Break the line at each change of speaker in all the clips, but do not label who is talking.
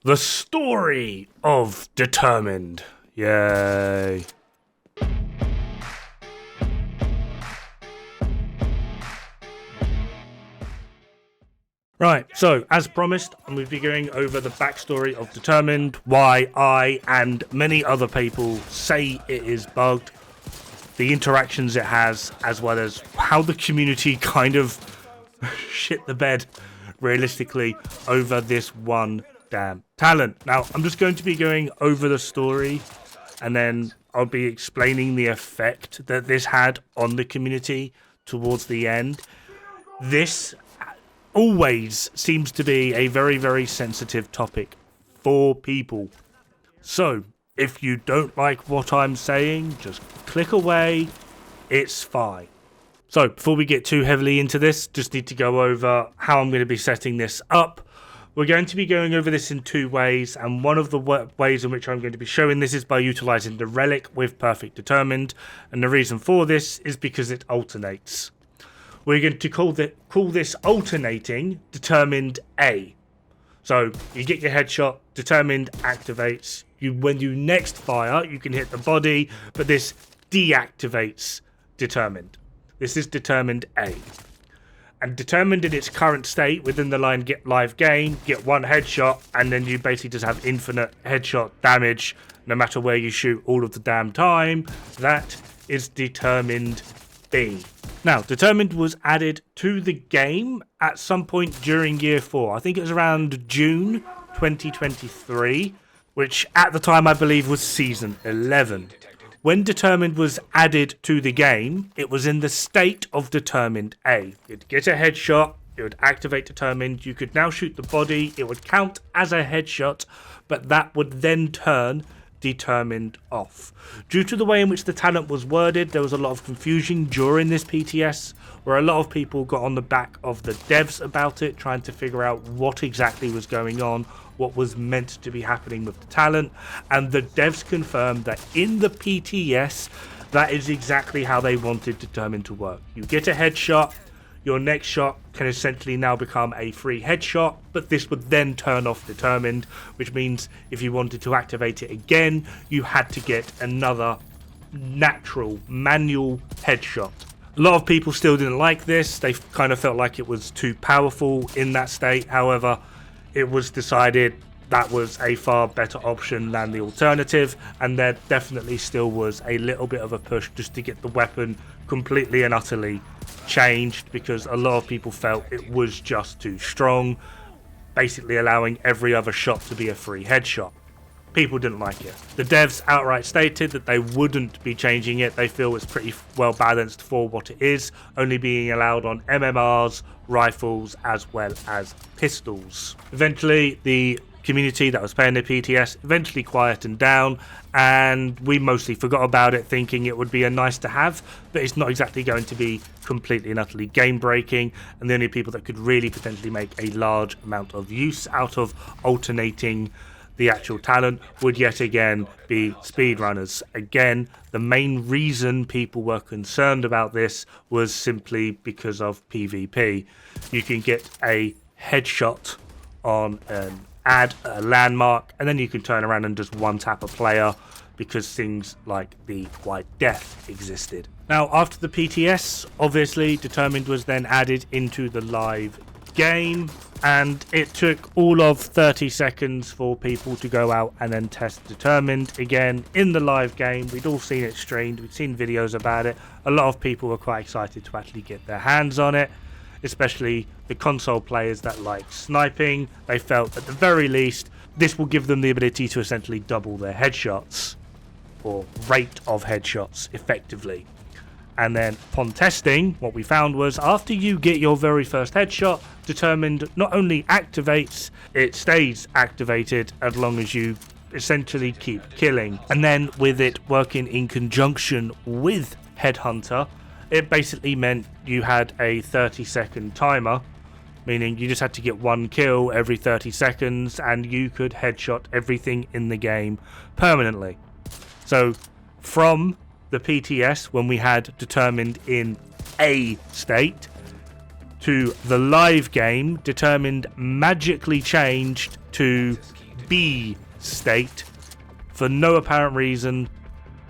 The story of Determined. Yay. Right, so as promised, I'm going to be going over the backstory of Determined, why I and many other people say it is bugged, the interactions it has, as well as how the community kind of shit the bed, realistically, over this one damn talent. Now, I'm just going to be going over the story, and then I'll be explaining the effect that this had on the community towards the end. This always seems to be a very, very sensitive topic for people. So, if you don't like what I'm saying, just click away. It's fine. So, before we get too heavily into this, just need to go over how I'm going to be setting this up. We're going to be going over this in two ways, and one of the ways in which I'm going to be showing this is by utilizing the relic with Perfect Determined, and the reason for this is because it alternates. We're going to call this alternating Determined A. So you get your headshot, Determined activates. When you next fire, you can hit the body, but this deactivates Determined. This is Determined A. And Determined in its current state within the live game, get one headshot, and then you basically just have infinite headshot damage no matter where you shoot all of the damn time. That is Determined B. Now, Determined was added to the game at some point during Year 4. I think it was around June 2023, which at the time I believe was Season 11. When Determined was added to the game, it was in the state of Determined A. You'd get a headshot, it would activate Determined, you could now shoot the body, it would count as a headshot, but that would then turn Determined off. Due to the way in which the talent was worded, there was a lot of confusion during this PTS, where a lot of people got on the back of the devs about it, trying to figure out what exactly was going on, what was meant to be happening with the talent, and the devs confirmed that in the PTS, that is exactly how they wanted Determined to work. You get a headshot, your next shot can essentially now become a free headshot, but this would then turn off Determined, which means if you wanted to activate it again, you had to get another natural, manual headshot. A lot of people still didn't like this. They kind of felt like it was too powerful in that state. However, it was decided that was a far better option than the alternative, and there definitely still was a little bit of a push just to get the weapon completely and utterly changed, because a lot of people felt it was just too strong, basically allowing every other shot to be a free headshot. People didn't like it. The devs outright stated that they wouldn't be changing it. They feel it's pretty well balanced for what it is, only being allowed on MMRs, rifles, as well as pistols. Eventually, the community that was playing the PTS eventually quietened down, and we mostly forgot about it, thinking it would be a nice to have, but it's not exactly going to be completely and utterly game breaking, and the only people that could really potentially make a large amount of use out of alternating the actual talent would yet again be speedrunners. Again, the main reason people were concerned about this was simply because of PvP. You can get a headshot on an a landmark, and then you can turn around and just one tap a player, because things like the White Death existed. Now, after the PTS, obviously Determined was then added into the live game, and it took all of 30 seconds for people to go out and then test Determined again in the live game. We'd all seen it streamed, we'd seen videos about it. A lot of people were quite excited to actually get their hands on it, especially the console players that like sniping. They felt at the very least this will give them the ability to essentially double their headshots, or rate of headshots effectively. And then upon testing, what we found was after you get your very first headshot, Determined not only activates, it stays activated as long as you essentially keep killing. And then with it working in conjunction with Headhunter, it basically meant you had a 30-second timer, meaning you just had to get one kill every 30 seconds and you could headshot everything in the game permanently. So from the PTS, when we had Determined in A state, to the live game, Determined magically changed to B state for no apparent reason,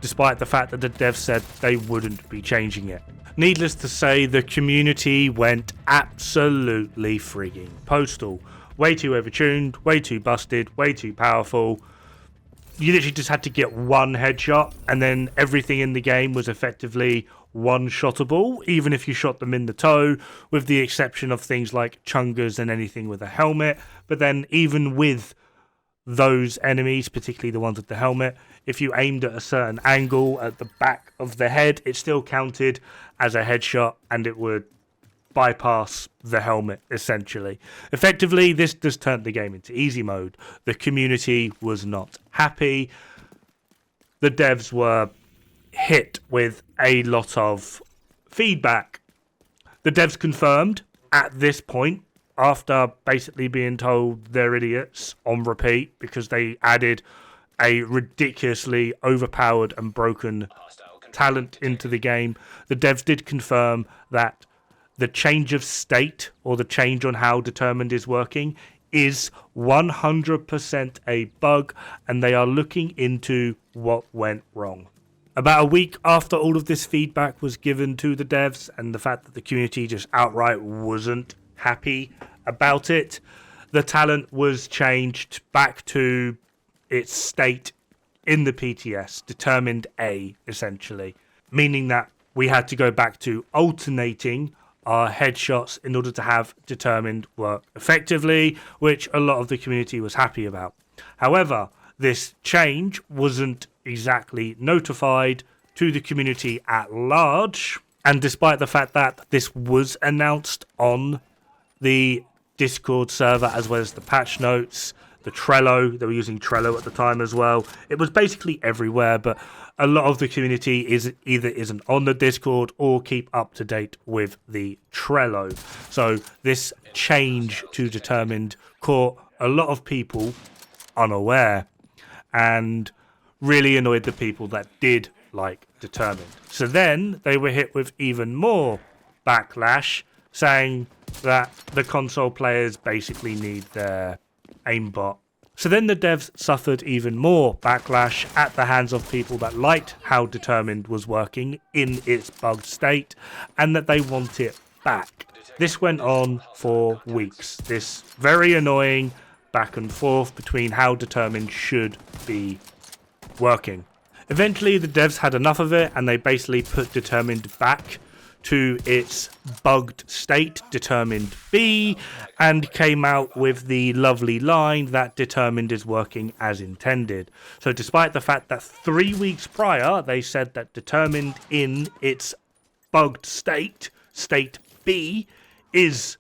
despite the fact that the devs said they wouldn't be changing it. Needless to say, the community went absolutely frigging postal. Way too overtuned, way too busted, way too powerful. You literally just had to get one headshot, and then everything in the game was effectively one-shottable, even if you shot them in the toe, with the exception of things like chungas and anything with a helmet. But then even with those enemies, particularly the ones with the helmet, if you aimed at a certain angle at the back of the head, it still counted as a headshot, and it would bypass the helmet, essentially. Effectively, this just turned the game into easy mode. The community was not happy. The devs were hit with a lot of feedback. The devs confirmed at this point, after basically being told they're idiots on repeat because they added a ridiculously overpowered and broken talent into the game, the devs did confirm that the change of state, or the change on how Determined is working, is 100% a bug, and they are looking into what went wrong. About a week after all of this feedback was given to the devs, and the fact that the community just outright wasn't happy about it, the talent was changed back to its state in the PTS, Determined A, essentially, meaning that we had to go back to alternating our headshots in order to have Determined work effectively, which a lot of the community was happy about. However, this change wasn't exactly notified to the community at large, and despite the fact that this was announced on the Discord server as well as the patch notes, the Trello, they were using Trello at the time as well, it was basically everywhere, but a lot of the community isn't on the Discord or keep up to date with the Trello. So this change to Determined caught a lot of people unaware and really annoyed the people that did like Determined. So then they were hit with even more backlash, saying that the console players basically need their aimbot. So then the devs suffered even more backlash at the hands of people that liked how Determined was working in its bugged state and that they want it back. This went on for weeks, this very annoying back and forth between how Determined should be working. Eventually the devs had enough of it and they basically put Determined back to its bugged state, Determined B, and came out with the lovely line that Determined is working as intended. So despite the fact that 3 weeks prior they said that Determined in its bugged state, state B, is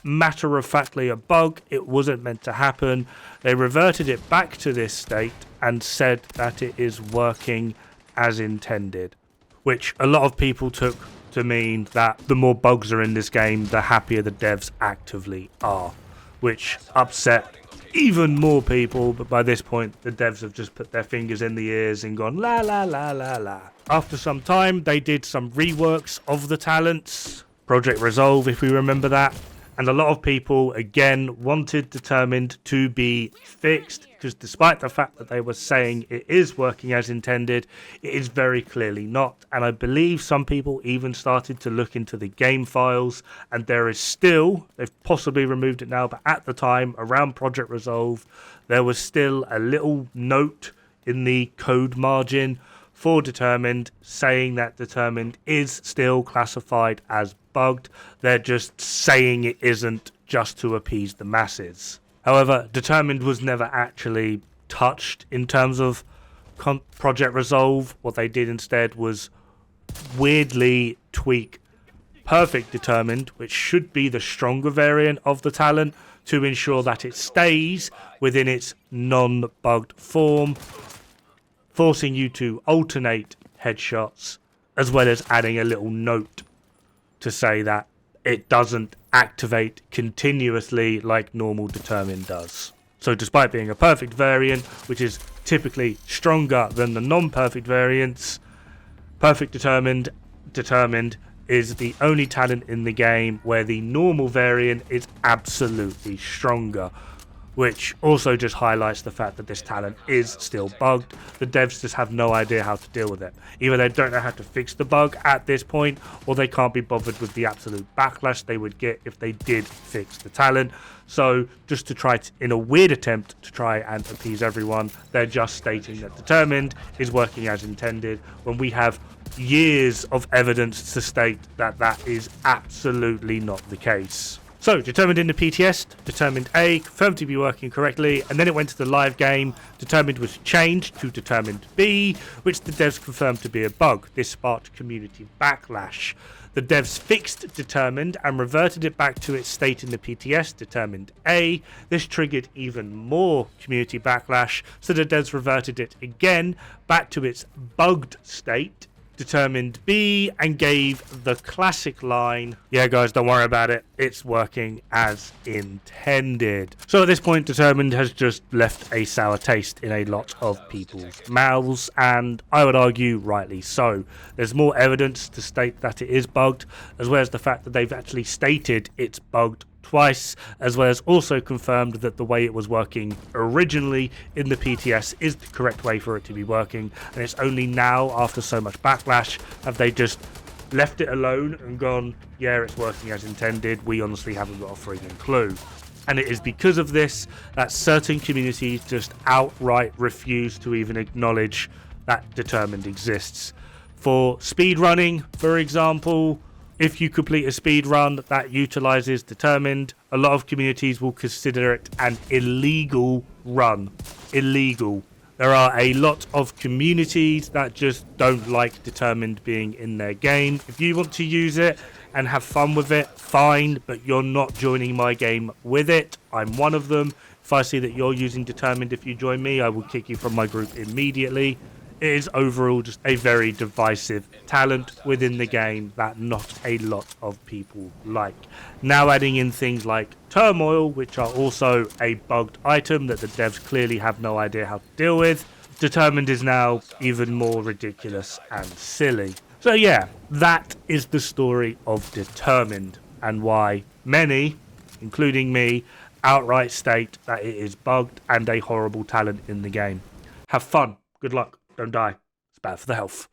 matter-of-factly a bug, it wasn't meant to happen, they reverted it back to this state and said that it is working as intended, which a lot of people took to mean that the more bugs are in this game, the happier the devs actively are, which upset even more people. But by this point, the devs have just put their fingers in the ears and gone la la la la la. After some time, they did some reworks of the talents, Project Resolve, if we remember that, and a lot of people again wanted Determined to be fixed, because despite the fact that they were saying it is working as intended, it is very clearly not. And I believe some people even started to look into the game files, and there is still, they've possibly removed it now, but at the time around Project Resolve there was still a little note in the code margin for Determined saying that Determined is still classified as bugged. They're just saying it isn't just to appease the masses. However, Determined was never actually touched in terms of Project Resolve. What they did instead was weirdly tweak Perfect Determined, which should be the stronger variant of the talent, to ensure that it stays within its non-bugged form, forcing you to alternate headshots, as well as adding a little note to say that it doesn't activate continuously like normal Determined does. So despite being a perfect variant, which is typically stronger than the non-perfect variants, Perfect Determined is the only talent in the game where the normal variant is absolutely stronger. which also just highlights the fact that this talent is still bugged. The devs just have no idea how to deal with it. Either they don't know how to fix the bug at this point, or they can't be bothered with the absolute backlash they would get if they did fix the talent. So just to try in a weird attempt to try and appease everyone, they're just stating that Determined is working as intended, when we have years of evidence to state that that is absolutely not the case. So, Determined in the PTS, Determined A, confirmed to be working correctly, and then it went to the live game. Determined was changed to Determined B, which the devs confirmed to be a bug. This sparked community backlash. The devs fixed Determined and reverted it back to its state in the PTS, Determined A. This triggered even more community backlash, so the devs reverted it again back to its bugged state, Determined B, and gave the classic line, "Yeah guys, don't worry about it, it's working as intended." So at this point, Determined has just left a sour taste in a lot of people's mouths, and I would argue rightly so. There's more evidence to state that it is bugged, as well as the fact that they've actually stated it's bugged twice, as well as also confirmed that the way it was working originally in the PTS is the correct way for it to be working, and it's only now, after so much backlash, have they just left it alone and gone, yeah, it's working as intended. We honestly haven't got a frigging clue. And it is because of this that certain communities just outright refuse to even acknowledge that Determined exists. For speedrunning, for example, if you complete a speed run that utilizes Determined, a lot of communities will consider it an illegal run. Illegal. There are a lot of communities that just don't like Determined being in their game. If you want to use it and have fun with it, fine, but you're not joining my game with it. I'm one of them. If I see that you're using Determined, if you join me, I will kick you from my group immediately. It is overall just a very divisive talent within the game that not a lot of people like. Now adding in things like Turmoil, which are also a bugged item that the devs clearly have no idea how to deal with, Determined is now even more ridiculous and silly. So yeah, that is the story of Determined, and why many, including me, outright state that it is bugged and a horrible talent in the game. Have fun. Good luck. Don't die. It's bad for the health.